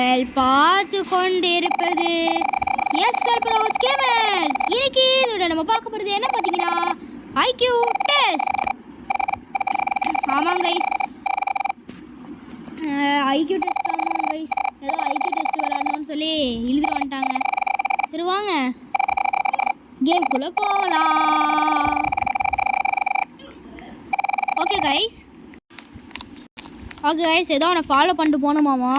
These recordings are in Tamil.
நீங்கள் பார்த்து கொண்டிருப்பது எஸ்எல் ப்ரோஸ் கேமர்ஸ். இன்னைக்கு இதோட நம்ம பார்க்க போகிறது என்ன பார்த்தீங்கன்னா ஐக்யூ டெஸ்ட். ஆமாம் கைஸ், ஐக்யூ டெஸ்ட். ஆமாம் கைஸ், ஏதோ ஐக்யூ டெஸ்ட் விளாடணும்னு சொல்லி எழுதிட்டு வந்துட்டாங்க. சரி வாங்க கேம்குள்ளே போகலாம். ஓகே கைஸ், ஏதோ அவனை ஃபாலோ பண்ணிட்டு போனோமாமா.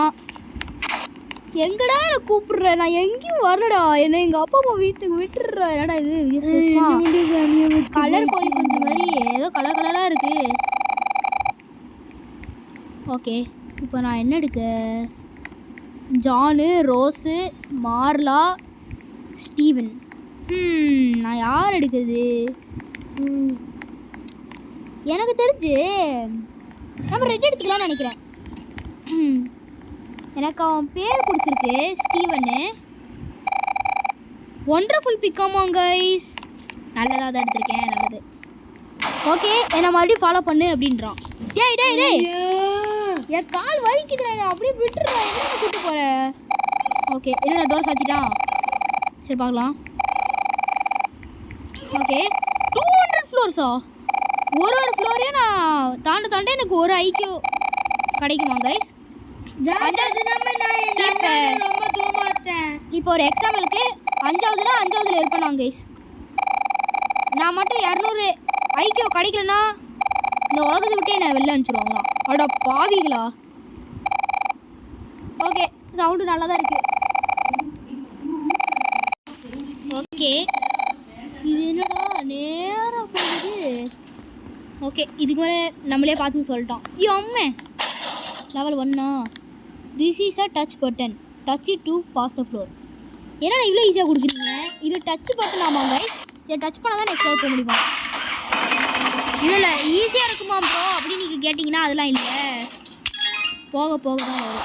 எங்கடா என்னை கூப்பிடுற? நான் எங்கேயும் வரலடா. என்ன எங்கள் அப்பா அம்மா வீட்டுக்கு விட்டுடுறா. என்னடா இது கலர் கோழி கொஞ்சம் மாதிரி ஏதோ கலர் கலராக இருக்கு. ஓகே, இப்போ நான் என்ன எடுக்க? ஜானு, ரோஸு, மார்லா, ஸ்டீவன். நான் யார் எடுக்கிறது? எனக்கு தெரிஞ்சு நம்ம ரெட் எடுத்துக்கலாம்னு நினைக்கிறேன். எனக்கு அவன் பேர் பிடிச்சிருக்கு, ஸ்டீவனு. Wonderful பிக்காமா guys. நல்லதாக தான் எடுத்திருக்கேன், நல்லது. ஓகே, என்னை மறுபடியும் ஃபாலோ பண்ணு அப்படின்றான். டேய் டேய் டேய், என் கால் வலிக்குதுறேன், அப்படியே விட்டுறேன். என்ன கூப்பிட்டு போகிற? ஓகே, என்ன டோர் சாத்திட்டான்? சரி பார்க்கலாம். ஓகே, 200 ஃப்ளோர்ஸா? ஒரு ஃப்ளோரையும் நான் தாண்ட எனக்கு ஒரு ஐக்கியூ கிடைக்குமா கைஸ்? இப்போ ஒரு எக்ஸாம்பிளுக்கு 5ஆவதுனா 5ஆவதுல இருப்பேன் நான் கைஸ். நான் மட்டும் 200 ஐக்கியூ கிடைக்கலன்னா இந்த உலகத்தை விட்டே நான் வெளில அனுப்பிச்சிடுவாங்களா? அட பாவிகளா. ஓகே, சவுண்டு நல்லா தான் இருக்கு. ஓகே, இது என்னடா நேராக போகுது. ஓகே, இதுக்கு மேலே நம்மளே பார்த்து சொல்லிட்டோம். அம்மே level 1. This is a touch button, touch it to pass the floor. என்னடா இவ்வளோ ஈஸியாக கொடுக்குறீங்க? இது டச் பட்டன். ஆமாம் கைஸ், இதை டச் பண்ணால் தான் நெக்ஸ்ட் லெவல் போக முடியுமா? இல்லை ஈஸியாக இருக்குமா ப்ரோ அப்படின்னு நீங்கள் கேட்டிங்கன்னா அதெல்லாம் இல்லை, போக போக தான் வரும்.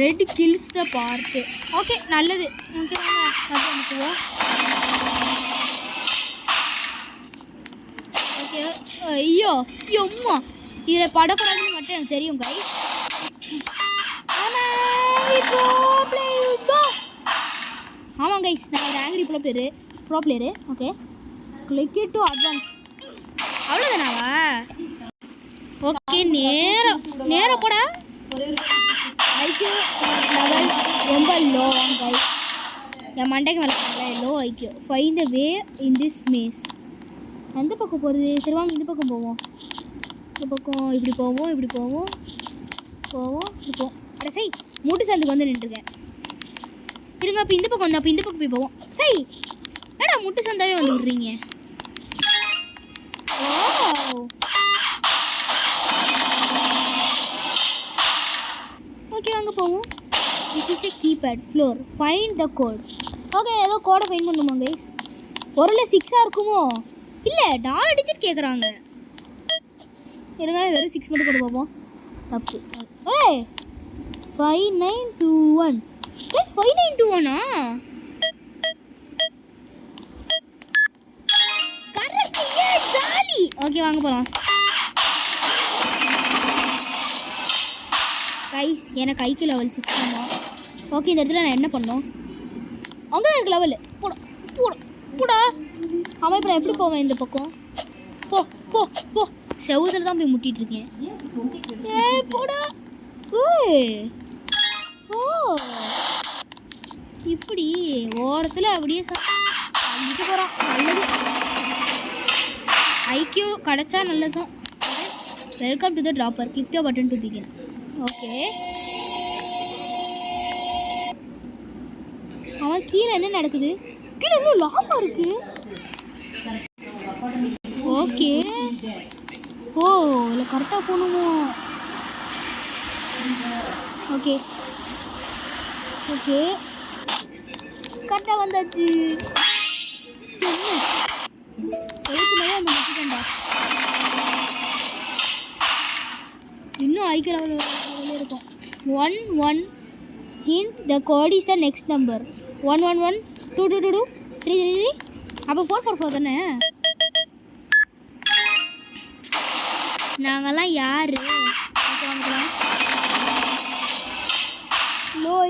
Red kills the part. Okay, நல்லது. ஓகே வாங்க அனுப்புவோம். ஓகே, ஐயோ அம்மா, இதில் படக்கூடாதுன்னு மட்டும் எனக்கு தெரியும் கைஸ். ஆமாம் கைஸ், நான் ஒரு angry bro player. Okay, click to advance. அவ்வளோதானாவா? ஓகே, நேரம் போட ஐக்யூ லெவல் ரொம்ப லோ கைஸ். என் மண்டைக்கு மேலே low IQ. Find the way in this maze. எந்த பக்கம் போகிறது? சரி வாங்க இந்த பக்கம் போவோம். இந்த பக்கம் இப்படி போவோம், இப்படி போவோம், இப்படி போவோம். அட சை, மூட்டு சந்துக்கு வந்து நின்றுருக்கேன். இருங்க, அப்போ இந்த பக்கம் வந்து அப்போ இந்த பக்கம் போய் போவோம். சை, ஏடா முட்டு சந்தாவே வந்து விட்றீங்க? ஓகே வாங்க போவோம். This is a keypad floor, find the code. Okay, ஏதோ கோடை ஃபைண்ட் பண்ணுமா கைஸ்? ஒருல 6ஆக இருக்குமோ? இல்லை, 4 டிஜிட் கேட்குறாங்க. இருங்க, வெறும் 6 மட்டும் போட்டு பார்ப்போம். தப்பு. 5921. கைஸ் 5921ஆ? Correct, jolly. ஓகே வாங்க போகலாம் கைஸ். எனக்கு ஐக்கு லெவல் 6 ஆமா. ஓகே, இந்த இடத்துல நான் என்ன பண்ணோம்? அங்கே தான் இருக்கு லெவலு. போடா போடா போடா. அவன் இப்போ நான் எப்படி போவேன்? இந்த பக்கம் போ போ போ. செவுதில் தான் போய் முட்டிகிட்டு இருக்கேன். போடா. ஓ, இப்படி ஓரத்தில் அப்படியே வந்துட்டு போகிறான். நல்லது, ஐக்கியூ கிடச்சா நல்லதும். Welcome to the dropper, click the button to begin. Okay, அவன் கீழே என்ன நடக்குது? கீழே இன்னும் லாபம் இருக்கு. ஓகே, ஓ இல்லை கரெக்டாக போகணுமோ? ஓகே ஓகே, கரெக்டாக வந்தாச்சு. செவத்துலேயே அந்த முக்கிட்டா. இன்னும் ஐக்கிய லெவலில் இருக்கும். 1 hint the code is the next number. 111 222 333. அப்போ 444 தானே? நாங்கள்லாம் யார்? வாங்கலாம்.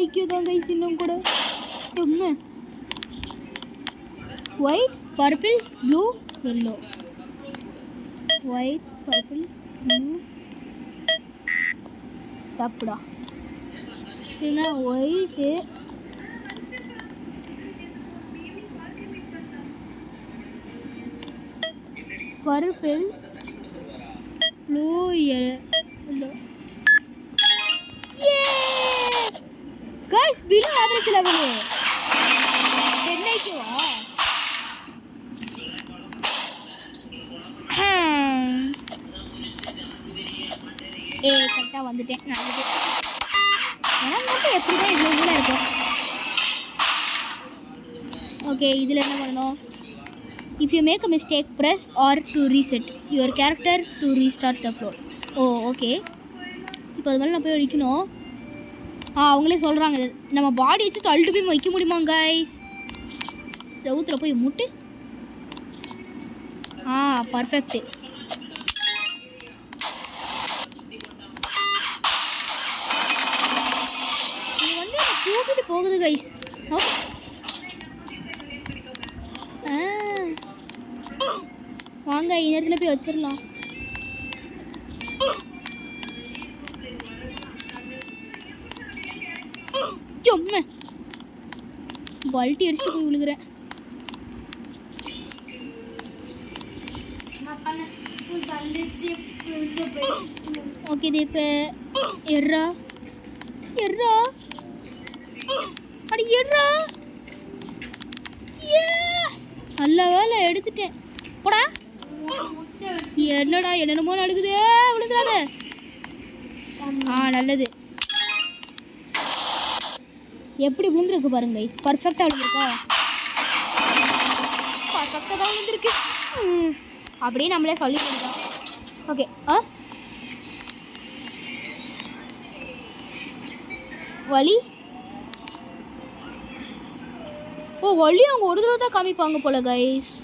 ஐக்கியூ தான் கைஸ் இன்னும் கூட. White purple blue yellow. White purple blue தப்புடா. இல்லைன்னா white purple blue yellow. Guys below average level 10 ஐக்கியூவா? கரெக்டாக வந்துட்டேன். நல்லது. எனக்கு மட்டும் எப்படி தான் இவ்வளோ கூட இருக்கும். ஓகே, இதில் என்ன பண்ணணும்? If you make a mistake press R to reset your character to restart the floor. Okay. இப்போ அது மேலே நான் போய் அடிக்கணும். அவங்களே சொல்கிறாங்க நம்ம பாடி வச்சு தள்ளிட்டு போய் வைக்க முடியுமா கைஸ்? செவுத்தில் போய் முட்டு. பர்ஃபெக்ட்டு. இது வந்து தூக்கிட்டு போகுது கைஸ். வாங்க இந்த இடத்துல போய் வச்சிடலாம். பல்ட்டி அடிச்சுட்டு போய் விழுகிறேன். ஓகே, இது இப்போ எர்ரா அடி எர்ரா. நல்ல வேலை எடுத்துட்டேன். போடா. என்னடா என்னென்னமோ நடக்குதே. விழுந்துடாத. நல்லது. எப்படி விழுந்துருக்கு பாருங்க கைஸ். பர்ஃபெக்டாக விழுந்துருக்கா? பர்ஃபெக்டாக தான் விழுந்துருக்கு. அப்படியே நம்மளே சொல்லி கொடுத்தோம். ஓகே. வலி வலி அவங்க ஒரு தடவை தான் காமிப்பாங்க போல கைஸ்.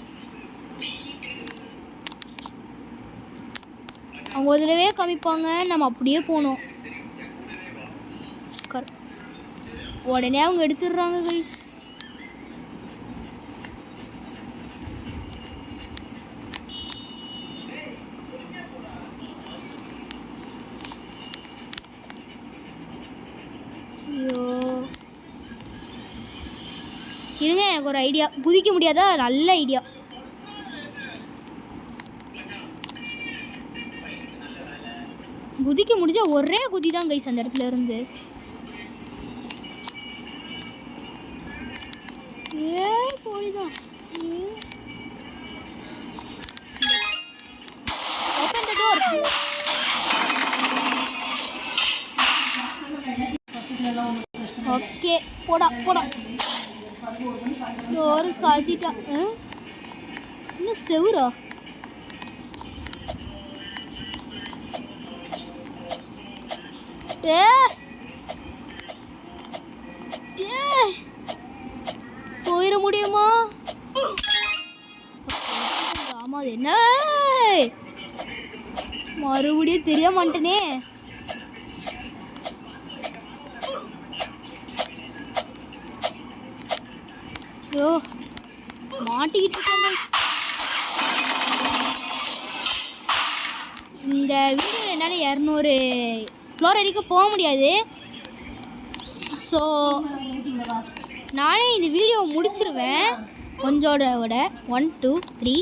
அவங்க ஒரு தடவையே காமிப்பாங்க. நம்ம அப்படியே போகணும். உடனே அவங்க எடுத்துடுறாங்க கைஸ். இருங்க, எனக்கு ஒரு ஐடியா. குதிக்க முடியாதா? நல்ல ஐடியா. குதிக்க முடிஞ்ச ஒரே குதி தான் கைஸ் அந்த இடத்துல இருந்து. போலிதான். Open the door. ஓகே, போடா. டோர் சாத்திட்டா. இன்னும் செவுரா? போயிட முடியுமா? ஆமா, அது என்ன மறுபடியும் தெரிய மாட்டேனே. ஐயோ, மாட்டிக்கிட்டு இருக்காங்க. இந்த வீடியோ என்னால் 200 ஃப்ளோர் வரைக்கும் போக முடியாது. ஸோ நானே இந்த வீடியோவை முடிச்சிருவேன். கொஞ்சோட 1 2 3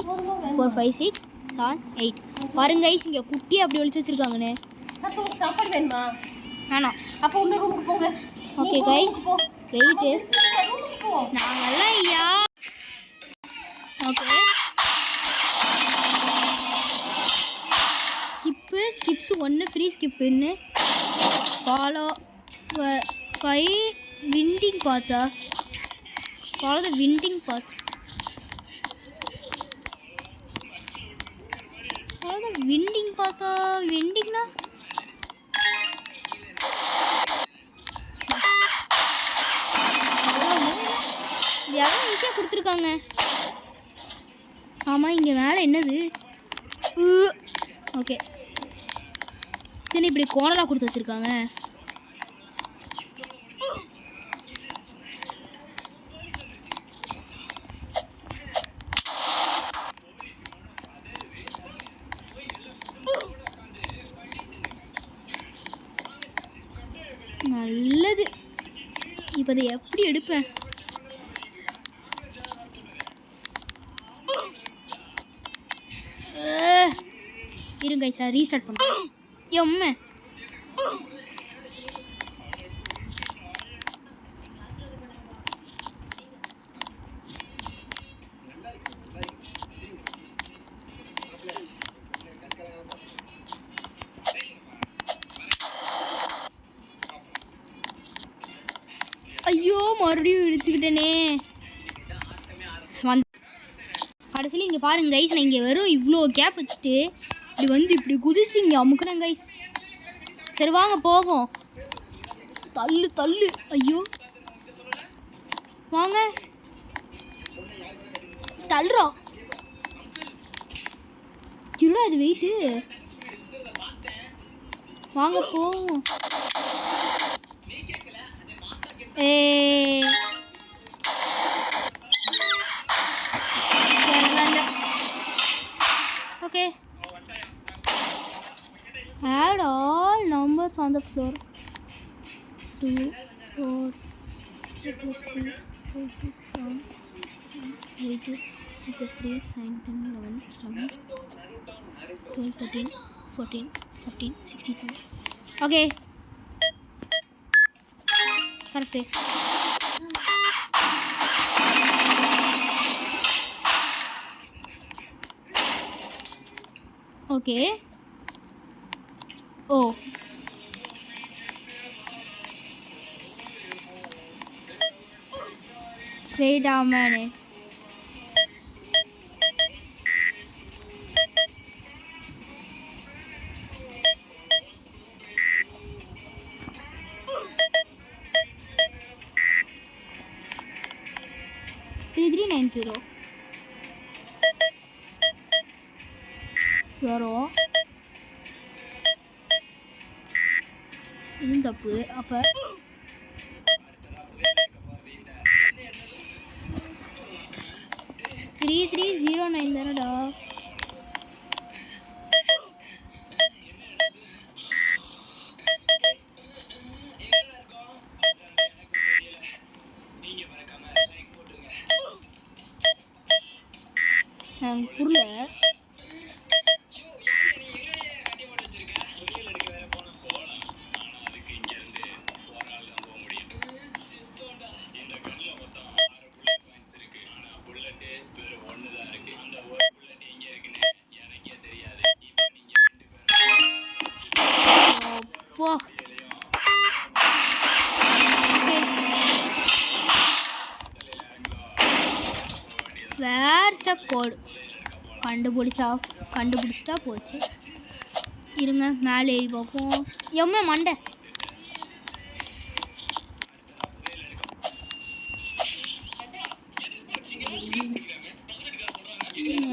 4 5 6 7 8 பாருங்க கைஸ், இங்கே குட்டி அப்படி ஒழிச்சு வச்சுருக்காங்கன்னு. சாப்பாடு வேணுமா? வேணாம். அப்போ உள்ள ரூமுக்கு போங்க. ஓகே கைஸ், 8 நாங்கெல்லாம் ஐயா. ஓகே, ஸ்கிப்ஸு 1 ஃப்ரீ ஸ்கிப்புன்னு. ஃபாலோ 5 விண்டிங் பார்த்தா. Follow the winding path. Follow the winding பார்த்தா. விண்டிங்னா எவ்வளோ ஈஸியாக கொடுத்துருக்காங்க. ஆமாம், இங்கே மேலே என்னது? ஓகே, இதுன்னு இப்படி கோணலாக கொடுத்து வச்சுருக்காங்க. நல்லது. இப்போ அதை எப்படி எடுப்பேன்? இருங்க guys, நான் ரீஸ்டார்ட் பண்ணுறேன். எம்மே ஐயோ மறுபடியும் இடிச்சுக்கிட்டேனே. கடைசியில் இங்கே பாருங்க கைஸ், நான் இங்கே வெறும் இவ்வளோ கேப் வச்சுட்டு இப்படி குதிச்சு இங்கே அமுக்குனேன் கைஸ். சரி வாங்க போவோம். தள்ளு தள்ளு. ஐயோ வாங்க தள்ளுறோம். இருடா இது வெயிட்டு. வாங்க போவோம். Okay. Add all numbers on the floor. 2, 4, 2 plus 3, 4, 6, 7, 8, 2 plus 3, 9, 10, 11, 12, 13, 14, 15, 16, 17. Okay. Correct. Okay. Oh. Wait a minute. Three 390. Zero. இது தப்பு. அப்போ 3309 தானடா. புரியல. Whoa. Where's the code? கண்டுபிடிச்சிட்டா போச்சு. இருங்க மேலே ஏறி பார்ப்போம். எம்மே மண்டை.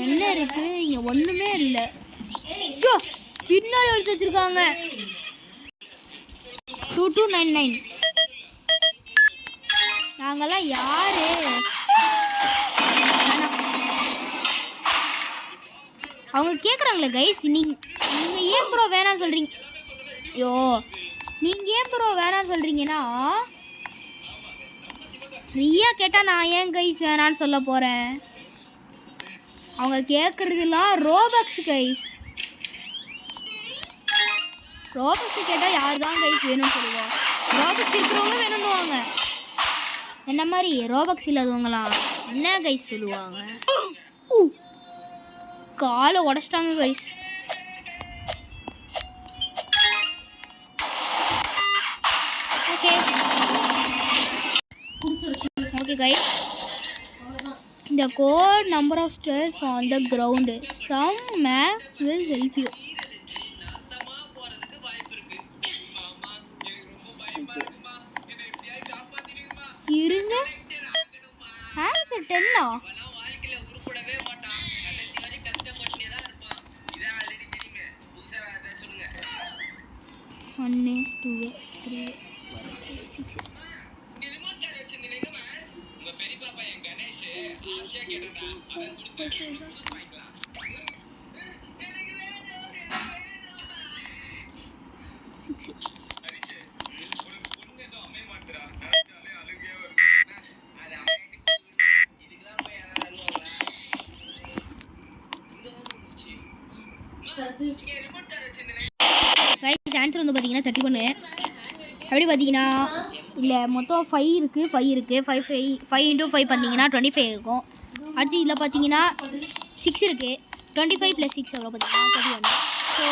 என்ன இருக்கு இங்க? ஒண்ணுமே இல்லை. பின்னாடி ஒழிச்சு வச்சிருக்காங்க. 2299. நாங்கெல்லாம் யாரு? அவங்க கேட்குறாங்களே கைஸ், நீங்கள் ஏன் ப்ரோ வேணான்னு சொல்கிறீங்க? ஐயோ நீங்கள் ஏன் ப்ரோ வேணான்னு சொல்கிறீங்கன்னா, ஃப்ரீயாக கேட்டால் நான் ஏன் கைஸ் வேணான்னு சொல்ல போகிறேன்? அவங்க கேட்குறதுலாம் ரோபக்ஸ் கைஸ். ரோபக்ஸ் கேட்டால் யார் தான் கைஸ் வேணும்னு சொல்லுவோம். ரோபக்ஸ் இருக்கிறவங்க வேணும்னுவாங்க. என்ன மாதிரி ரோபக்ஸ் இல்லாதவங்களாம் என்ன கைஸ் சொல்லுவாங்க? காலை உடச்சிட்டாங்க guys. Okay okay guys, the code number of stairs on the ground, some map will help you. இருங்க ஆன்சர் 10 1 2 3 6. 30 பண்ணு. அப்படி பார்த்தீங்கன்னா இல்லை மொத்தம் 5 இருக்குது 5 இருக்குது 5 × 5 பார்த்தீங்கன்னா 25 இருக்கும். அடுத்து இதில் பார்த்தீங்கன்னா 6 இருக்குது. 25 + 6 எவ்வளோ பார்த்தீங்கன்னா 31. ஸோ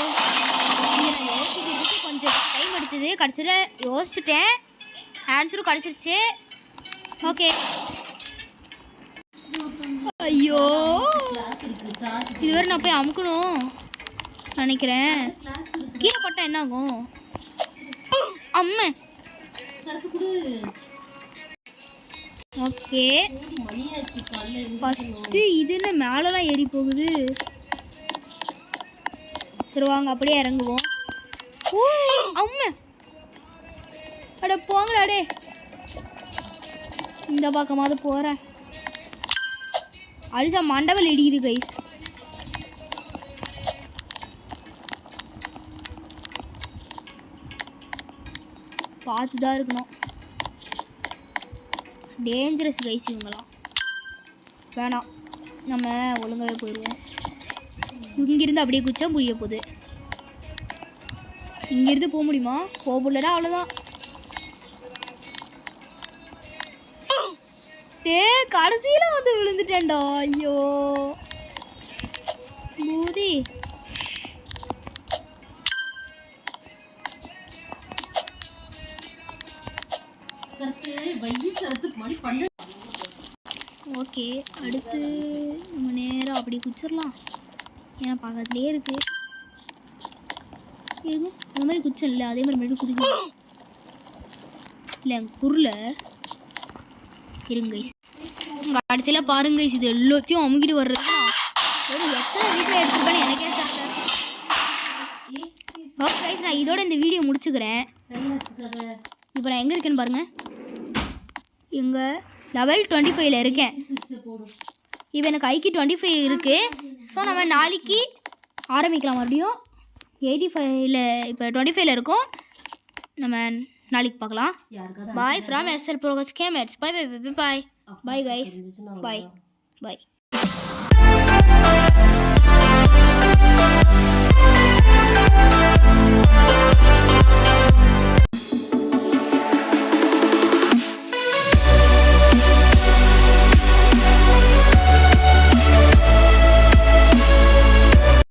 இதை நான் யோசிக்கிறதுக்கு கொஞ்சம் டைம் எடுத்தது. கடைசியில் யோசிச்சுட்டேன், ஆன்சரும் கிடச்சிருச்சு. ஓகே. ஐயோ இதுவரை நான் போய் அமுக்கணும் நினைக்கிறேன். கீழே போட்டால் என்ன ஆகும்? அம்மா ஓகே. ஃபஸ்ட்டு இதுன்னு மேலெலாம் ஏறி போகுது. சரி வாங்க அப்படியே இறங்குவோம். ஓ அம்மா அட போங்கடா டே. இந்த பக்கமாவது போகிறேன். அடிச்சா மண்டபல் இடிக்குது கைஸ். பார்த்து தான் இருக்கணும். டேஞ்சரஸ் கைஸ் இவங்களாம். வேணாம், நம்ம ஒழுங்காகவே போயிடுவோம். இங்கேருந்து அப்படியே குச்சா முடிய போகுது. இங்கேருந்து போக முடியுமா? போக முடியலன்னா அவ்வளோதான். கடைசியில் வந்து விழுந்துட்டேன்டா. ஐயோ பூதி. ஓகே, அடுத்து நம்ம நேராக அப்படி குச்சிடலாம். ஏன்னா பக்கத்துலேயே இருக்குது. இருக்கும் அந்த மாதிரி குச்சம் இல்லை, அதே மாதிரி மறுபடியும் குடிக்கணும் இல்லை குருளை இருங்க. கடைசியில் பாருங்க இது எல்லாத்தையும் அமுக்கிட்டு வர்றதுன்னா எத்தனை வீட்டில் எடுத்துருப்பேன்னு எனக்கே தெரியல. ஓகே கைஸ், நான் இதோட இந்த வீடியோ முடிச்சுக்கிறேன். இப்போ நான் எங்கே இருக்கேன்னு பாருங்கள். எங்கே லெவல் 25ல் இருக்கேன். இப்போ எனக்கு ஐக்கு 25 இருக்குது. ஸோ நம்ம நாளைக்கு ஆரம்பிக்கலாம். மறுபடியும் 85ல் இப்போ 25ல் இருக்கும். நம்ம நாளைக்கு பார்க்கலாம். Bye from SL Progress Gamers. Bye bye bye bye bye guys. Bye bye.